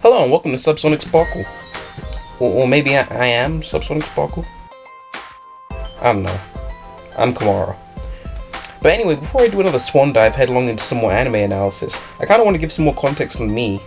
Hello and welcome to Subsonic Sparkle. Or maybe I am Subsonic Sparkle? I don't know. I'm Kamara. But anyway, before I do another swan dive headlong into some more anime analysis, I kinda want to give some more context on me.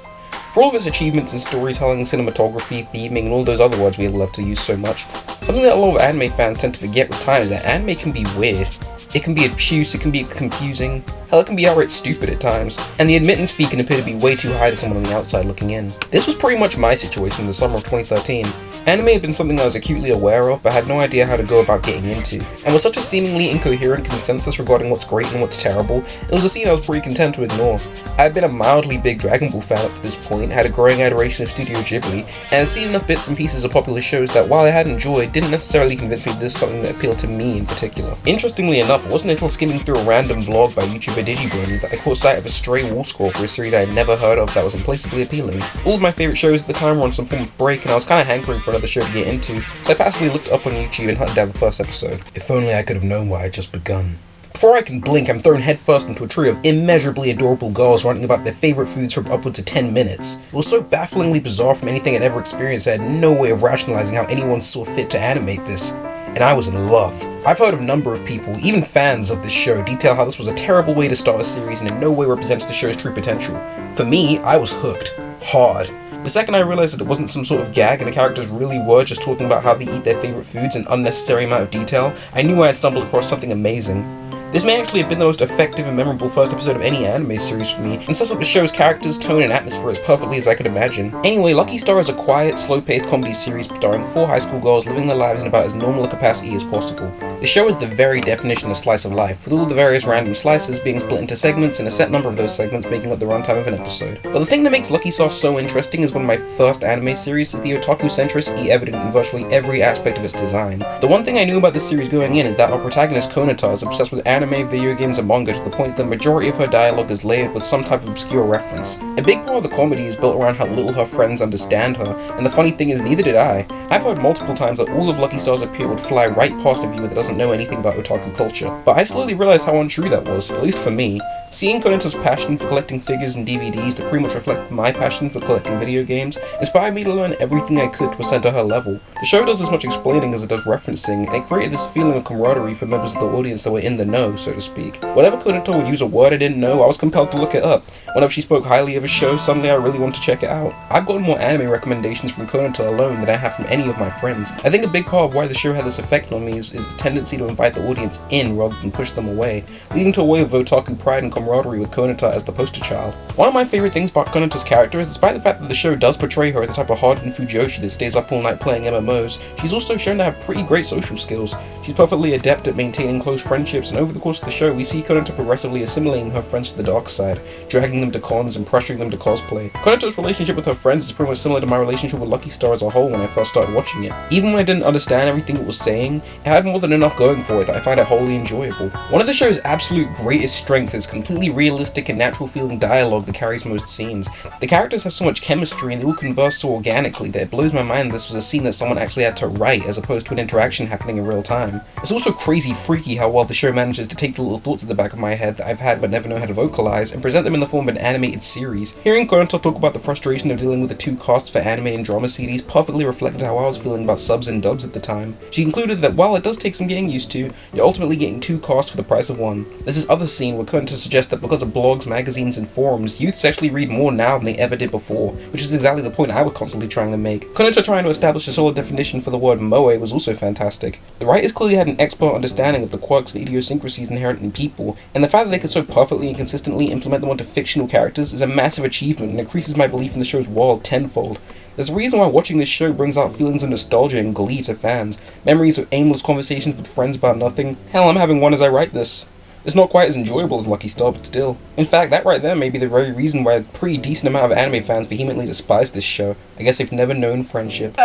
For all of its achievements in storytelling, cinematography, theming, and all those other words we love to use so much, something that a lot of anime fans tend to forget with time is that anime can be weird. It can be obtuse, it can be confusing, hell it can be outright stupid at times, and the admittance fee can appear to be way too high to someone on the outside looking in. This was pretty much my situation in the summer of 2013. Anime had been something I was acutely aware of, but had no idea how to go about getting into. And with such a seemingly incoherent consensus regarding what's great and what's terrible, it was a scene I was pretty content to ignore. I had been a mildly big Dragon Ball fan up to this point, had a growing adoration of Studio Ghibli, and had seen enough bits and pieces of popular shows that while I had enjoyed, didn't necessarily convince me this is something that appealed to me in particular. Interestingly enough, it wasn't until skimming through a random vlog by YouTuber Digibun that I caught sight of a stray wall scroll for a series I had never heard of that was implaceably appealing. All of my favourite shows at the time were on some form of break, and I was kinda hankering for another show to get into, so I passively looked up on YouTube and hunted down the first episode. If only I could have known why I had just begun. Before I can blink, I'm thrown headfirst into a trio of immeasurably adorable girls ranting about their favourite foods for upwards of 10 minutes. It was so bafflingly bizarre from anything I'd ever experienced, I had no way of rationalising how anyone saw fit to animate this. And I was in love. I've heard of a number of people, even fans of this show, detail how this was a terrible way to start a series and in no way represents the show's true potential. For me, I was hooked. Hard. The second I realised that it wasn't some sort of gag and the characters really were just talking about how they eat their favourite foods in an unnecessary amount of detail, I knew I had stumbled across something amazing. This may actually have been the most effective and memorable first episode of any anime series for me, and sets up the show's characters, tone, and atmosphere as perfectly as I could imagine. Anyway, Lucky Star is a quiet, slow-paced comedy series starring 4 high school girls living their lives in about as normal a capacity as possible. The show is the very definition of slice of life, with all the various random slices being split into segments and a set number of those segments making up the runtime of an episode. But the thing that makes Lucky Star so interesting is one of my first anime series is the otaku centricity evident in virtually every aspect of its design. The one thing I knew about this series going in is that our protagonist Konata is obsessed with anime, video games, and manga to the point that the majority of her dialogue is layered with some type of obscure reference. A big part of the comedy is built around how little her friends understand her, and the funny thing is neither did I. I've heard multiple times that all of Lucky Star's appeal would fly right past a viewer that doesn't know anything about otaku culture, but I slowly realized how untrue that was, at least for me. Seeing Konata's passion for collecting figures and DVDs that pretty much reflect my passion for collecting video games inspired me to learn everything I could to ascend to her level. The show does as much explaining as it does referencing, and it created this feeling of camaraderie for members of the audience that were in the know, so to speak. Whenever Konata would use a word I didn't know, I was compelled to look it up. Whenever she spoke highly of a show, suddenly I really wanted to check it out. I've gotten more anime recommendations from Konata alone than I have from any of my friends. I think a big part of why the show had this effect on me is its tendency to invite the audience in rather than push them away, leading to a wave of otaku pride and camaraderie with Konata as the poster child. One of my favourite things about Konata's character is despite the fact that the show does portray her as the type of hardened fujoshi that stays up all night playing MMOs, she's also shown to have pretty great social skills. She's perfectly adept at maintaining close friendships, and over the course of the show we see Konata progressively assimilating her friends to the dark side, dragging them to cons and pressuring them to cosplay. Konata's relationship with her friends is pretty much similar to my relationship with Lucky Star as a whole when I first started watching it. Even when I didn't understand everything it was saying, it had more than enough going for it that I find it wholly enjoyable. One of the show's absolute greatest strengths is completely realistic and natural feeling dialogue that carries most scenes. The characters have so much chemistry and they all converse so organically that it blows my mind this was a scene that someone actually had to write as opposed to an interaction happening in real time. It's also crazy freaky how well the show manages to take the little thoughts at the back of my head that I've had but never know how to vocalize and present them in the form of an animated series. Hearing Konata talk about the frustration of dealing with the 2 costs for anime and drama CDs perfectly reflected how I was feeling about subs and dubs at the time. She concluded that while it does take some getting used to, you're ultimately getting 2 costs for the price of 1. There's this other scene where Konata suggests that because of blogs, magazines, and forums, youths actually read more now than they ever did before, which is exactly the point I was constantly trying to make. Konata trying to establish a solid definition for the word moe was also fantastic. The writers clearly had an expert understanding of the quirks and idiosyncrasies inherent in people, and the fact that they could so perfectly and consistently implement them onto fictional characters is a massive achievement and increases my belief in the show's world tenfold. There's a reason why watching this show brings out feelings of nostalgia and glee to fans, memories of aimless conversations with friends about nothing. Hell, I'm having one as I write this. It's not quite as enjoyable as Lucky Star, but still. In fact, that right there may be the very reason why a pretty decent amount of anime fans vehemently despise this show. I guess they've never known friendship.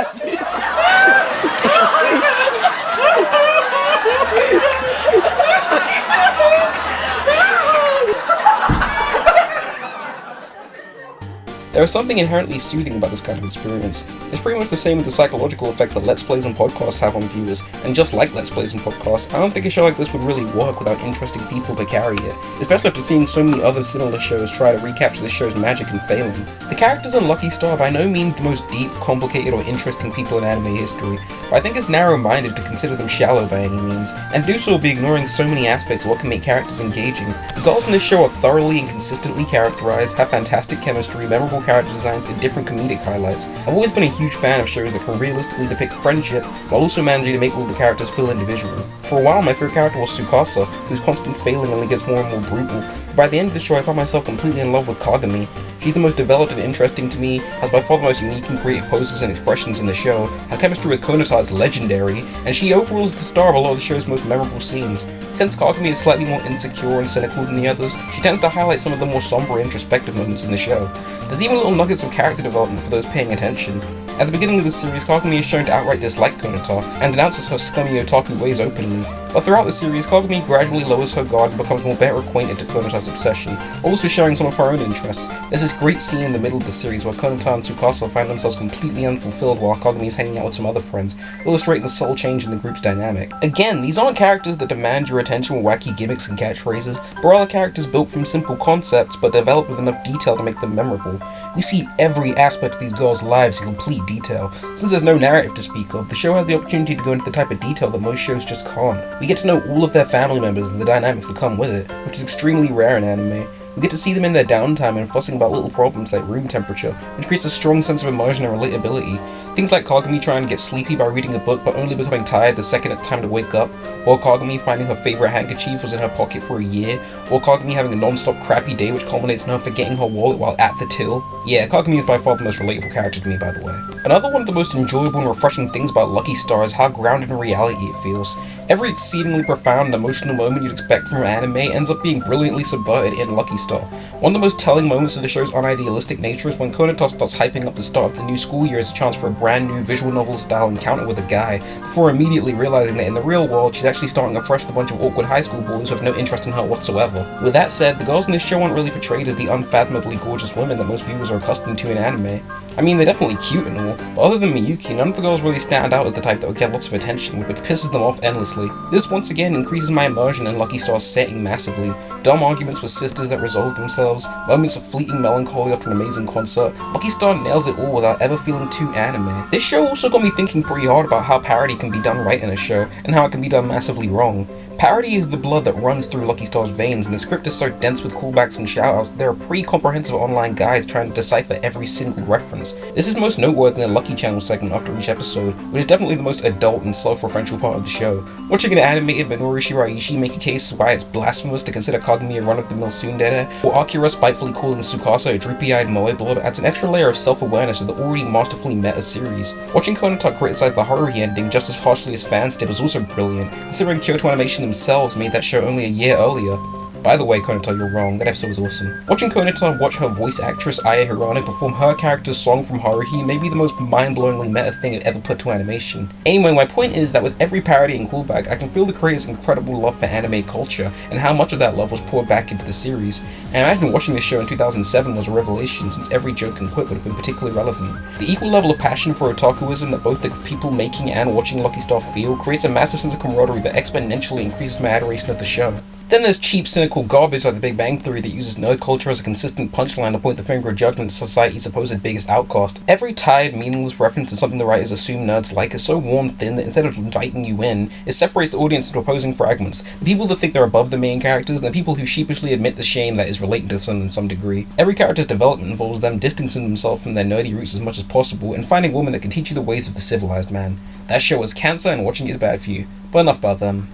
There is something inherently soothing about this kind of experience. It's pretty much the same with the psychological effects that Let's Plays and podcasts have on viewers, and just like Let's Plays and podcasts, I don't think a show like this would really work without interesting people to carry it, especially after seeing so many other similar shows try to recapture the show's magic and failing. The characters in Lucky Star are by no means the most deep, complicated, or interesting people in anime history, but I think it's narrow-minded to consider them shallow by any means, and do so will be ignoring so many aspects of what can make characters engaging. The girls in this show are thoroughly and consistently characterized, have fantastic chemistry, memorable character designs, and different comedic highlights. I've always been a huge fan of shows that can realistically depict friendship, while also managing to make all the characters feel individual. For a while, my favorite character was Tsukasa, whose constant failing only gets more and more brutal. But by the end of the show, I found myself completely in love with Kagami. She's the most developed and interesting to me, has by far the most unique and creative poses and expressions in the show, her chemistry with Konata is legendary, and she overall is the star of a lot of the show's most memorable scenes. Since Kagami is slightly more insecure and cynical than the others, she tends to highlight some of the more somber introspective moments in the show. There's even little nuggets of character development for those paying attention. At the beginning of the series, Kagami is shown to outright dislike Konata, and denounces her scummy otaku ways openly, but throughout the series, Kagami gradually lowers her guard and becomes more better acquainted to Konata's obsession, also showing some of her own interests. There's this great scene in the middle of the series where Konata and Tsukasa find themselves completely unfulfilled while Kagami is hanging out with some other friends, illustrating the subtle change in the group's dynamic. Again, these aren't characters that demand your attention with wacky gimmicks and catchphrases, but rather characters built from simple concepts but developed with enough detail to make them memorable. We see every aspect of these girls' lives in complete detail. Since there's no narrative to speak of, the show has the opportunity to go into the type of detail that most shows just can't. We get to know all of their family members and the dynamics that come with it, which is extremely rare in anime. We get to see them in their downtime and fussing about little problems like room temperature, which creates a strong sense of immersion and relatability. Things like Kagami trying to get sleepy by reading a book but only becoming tired the second it's time to wake up, or Kagami finding her favorite handkerchief was in her pocket for a year, or Kagami having a non-stop crappy day which culminates in her forgetting her wallet while at the till. Yeah, Kagami is by far the most relatable character to me, by the way. Another one of the most enjoyable and refreshing things about Lucky Star is how grounded in reality it feels. Every exceedingly profound and emotional moment you'd expect from an anime ends up being brilliantly subverted in Lucky Star. One of the most telling moments of the show's unidealistic nature is when Konata starts hyping up the start of the new school year as a chance for a brand new visual novel style encounter with a guy, before immediately realizing that in the real world she's actually starting afresh with a bunch of awkward high school boys with no interest in her whatsoever. With that said, the girls in this show aren't really portrayed as the unfathomably gorgeous women that most viewers are accustomed to in anime. I mean, they're definitely cute and all, but other than Miyuki, none of the girls really stand out as the type that would get lots of attention, which pisses them off endlessly. This once again increases my immersion in Lucky Star's setting massively. Dumb arguments with sisters that resolve themselves, moments of fleeting melancholy after an amazing concert, Lucky Star nails it all without ever feeling too anime. This show also got me thinking pretty hard about how parody can be done right in a show, and how it can be done massively wrong. Parody is the blood that runs through Lucky Star's veins, and the script is so dense with callbacks and shoutouts that there are pretty comprehensive online guides trying to decipher every single reference. This is most noteworthy in the Lucky Channel segment after each episode, which is definitely the most adult and self-referential part of the show. Watching an animated Minoru Shiraishi make a case why it's blasphemous to consider Kagami a run-of-the-mill tsundere, or Akira spitefully calling Tsukasa a droopy-eyed moe blob adds an extra layer of self-awareness to the already masterfully meta series. Watching Konata criticize the Haruhi ending just as harshly as fans did was also brilliant, considering Kyoto Animation themselves made that show only a year earlier. By the way, Konata, you're wrong, that episode was awesome. Watching Konata watch her voice actress Aya Hirano perform her character's song from Haruhi may be the most mind-blowingly meta thing I've ever put to animation. Anyway, my point is that with every parody and callback, I can feel the creator's incredible love for anime culture, and how much of that love was poured back into the series. And I imagine watching this show in 2007 was a revelation, since every joke and quip would have been particularly relevant. The equal level of passion for otakuism that both the people making and watching Lucky Star feel creates a massive sense of camaraderie that exponentially increases my adoration of the show. Then there's cheap, cynical garbage like The Big Bang Theory that uses nerd culture as a consistent punchline to point the finger of judgment at society's supposed biggest outcast. Every tired, meaningless reference to something the writers assume nerds like is so worn-thin that instead of inviting you in, it separates the audience into opposing fragments. The people that think they're above the main characters, and the people who sheepishly admit the shame that is relating to them in some degree. Every character's development involves them distancing themselves from their nerdy roots as much as possible, and finding women that can teach you the ways of the civilized man. That show is cancer, and watching it is bad for you. But enough about them.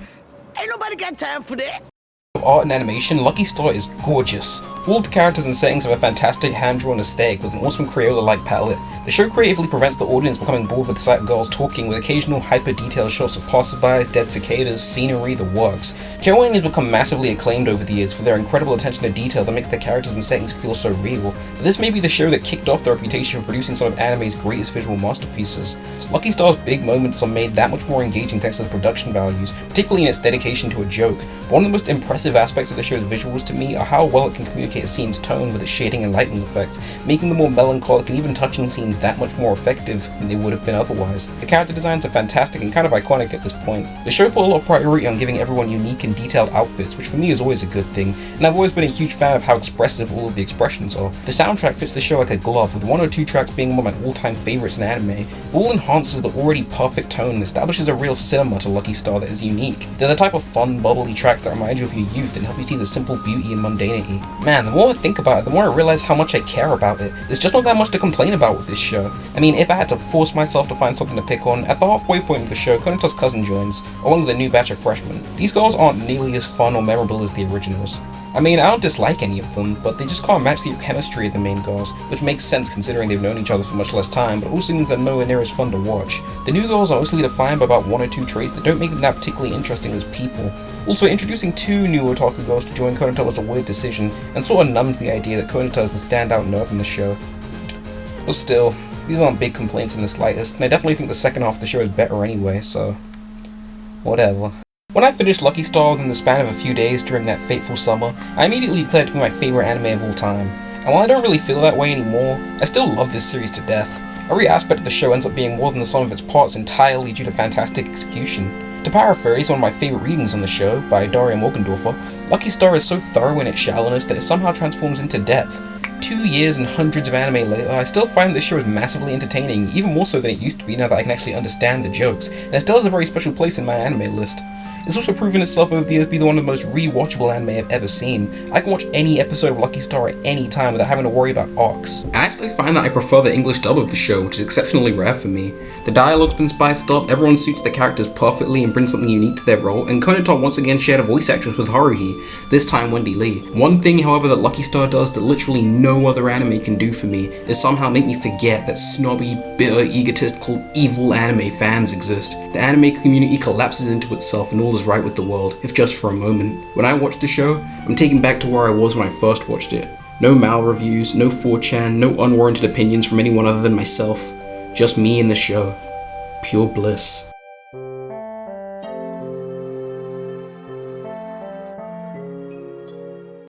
Ain't nobody got time for that. Art and animation, Lucky Star is gorgeous. All of the characters and settings have a fantastic hand-drawn aesthetic with an awesome Crayola-like palette. The show creatively prevents the audience becoming bored with the sight of girls talking, with occasional hyper-detailed shots of passerbys, dead cicadas, scenery, the works. Kyoane has become massively acclaimed over the years for their incredible attention to detail that makes their characters and settings feel so real, but this may be the show that kicked off the reputation for producing some of anime's greatest visual masterpieces. Lucky Star's big moments are made that much more engaging thanks to the production values, particularly in its dedication to a joke. But one of the most impressive aspects of the show's visuals to me are how well it can communicate replicate a scene's tone with its shading and lighting effects, making the more melancholic and even touching scenes that much more effective than they would have been otherwise. The character designs are fantastic and kind of iconic at this point. The show put a lot of priority on giving everyone unique and detailed outfits, which for me is always a good thing, and I've always been a huge fan of how expressive all of the expressions are. The soundtrack fits the show like a glove, with 1 or 2 tracks being one of my all-time favorites in anime. All enhances the already perfect tone and establishes a real cinema to Lucky Star that is unique. They're the type of fun, bubbly tracks that remind you of your youth and help you see the simple beauty and mundanity. Man, the more I think about it, the more I realize how much I care about it. There's just not that much to complain about with this show. I mean, if I had to force myself to find something to pick on, at the halfway point of the show, Konata's cousin joins, along with a new batch of freshmen. These girls aren't nearly as fun or memorable as the originals. I mean, I don't dislike any of them, but they just can't match the chemistry of the main girls, which makes sense considering they've known each other for much less time, but also means they're nowhere near as fun to watch. The new girls are mostly defined by about 1 or 2 traits that don't make them that particularly interesting as people. Also, introducing 2 new otaku girls to join Konata was a weird decision, and sort of numbed the idea that Konata is the standout nerd in the show. But still, these aren't big complaints in the slightest, and I definitely think the second half of the show is better anyway, so whatever. When I finished Lucky Star within the span of a few days during that fateful summer, I immediately declared it to be my favorite anime of all time. And while I don't really feel that way anymore, I still love this series to death. Every aspect of the show ends up being more than the sum of its parts entirely due to fantastic execution. To paraphrase one of my favorite readings on the show, by Daria Morgendorfer, Lucky Star is so thorough in its shallowness that it somehow transforms into depth. 2 years and hundreds of anime later, I still find this show is massively entertaining, even more so than it used to be now that I can actually understand the jokes, and it still has a very special place in my anime list. It's also proven itself over the years to be one of the most rewatchable anime I've ever seen. I can watch any episode of Lucky Star at any time without having to worry about arcs. I actually find that I prefer the English dub of the show, which is exceptionally rare for me. The dialogue's been spiced up, everyone suits the characters perfectly and brings something unique to their role, and Konata once again shared a voice actress with Haruhi, this time Wendy Lee. One thing, however, that Lucky Star does that literally no other anime can do for me is somehow make me forget that snobby, bitter, egotistical, evil anime fans exist. The anime community collapses into itself and all is right with the world, if just for a moment. When I watch the show, I'm taken back to where I was when I first watched it. No mal reviews, no 4chan, no unwarranted opinions from anyone other than myself. Just me and the show. Pure bliss.